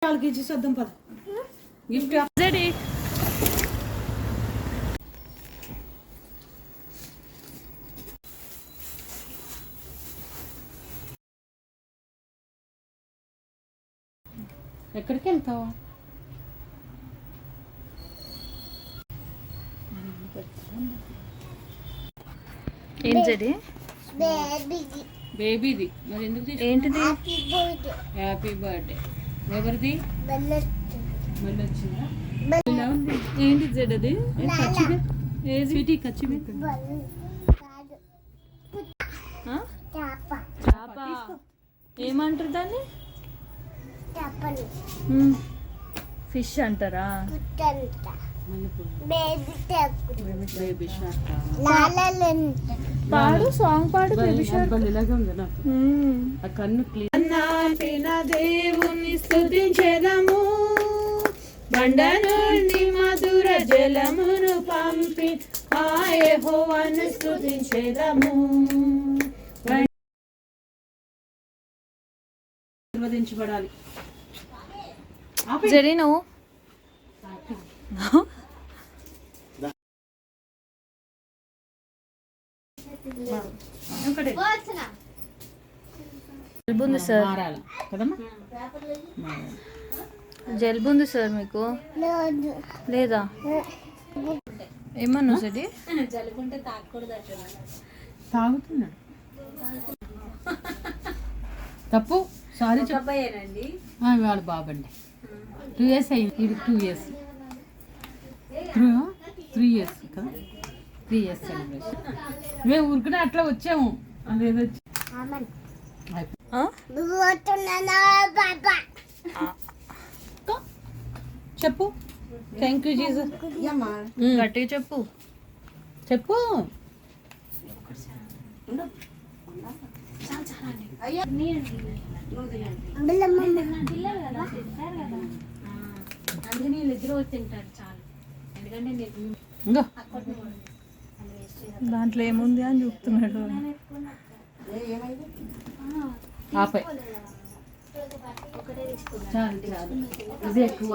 వాళ్ళకి ఇచ్చేద్దాం పద. గిఫ్ట్ ఎక్కడికి వెళ్తావు? ఏంటిది? బేబీది. మరి ఎందుకు ఏంటిది? Happy birthday. ఎవరిది? మళ్ళీ వచ్చిందా? ఏంటి జెడ్ అది? స్వీటీ కచ్చిమి చాప. ఏమంటారు దాన్ని? ఫిష్ అంటారా? పాడు సాంగ్ పాడు. ఇలాగే ఉంది నాకు. ఆ కన్ను క్లియర్. దేవుని స్తుతించెదము, బండ నుండి మధుర జలమును పంపి ఆ యెహోవాను స్తుతించెదము. ఆశీర్వదించబడాలి. జరీను జలుబుంది సార్ కదమ్మా. జలుబుంది సార్ మీకు లేదా? ఏమన్నా సరే జలుబుంటే తాగకూడదు. తాగుతున్నాడు. తప్పు. సారీ చెప్పయ్యానండి. వాడు బాబండి. 2 years అయింది. ఇది 2 years 3 years కదా. 3 years సెలబ్రేషన్. మేము ఊరికనే అట్లా వచ్చాము. అదేదో చెప్పు. Thank you Jesus. గట్టిగా చెప్పు. చెప్పు. అందుకని ఇద్దరు తింటారు చాలు. ఎందుకంటే దాంట్లో ఏముంది అని చెప్తున్నాడు. ఆపై చాలు చాలు. ఇది ఎక్కువ.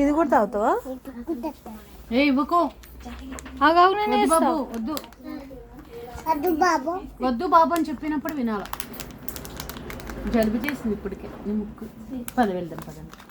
ఇది కూడా తాగుతావా? ఇవ్వకో. బాబు వద్దు వద్దు బాబు అని చెప్పినప్పుడు వినాల. జలుబు చేసింది ఇప్పటికే. ముక్కు. వెళ్దాం పదండి.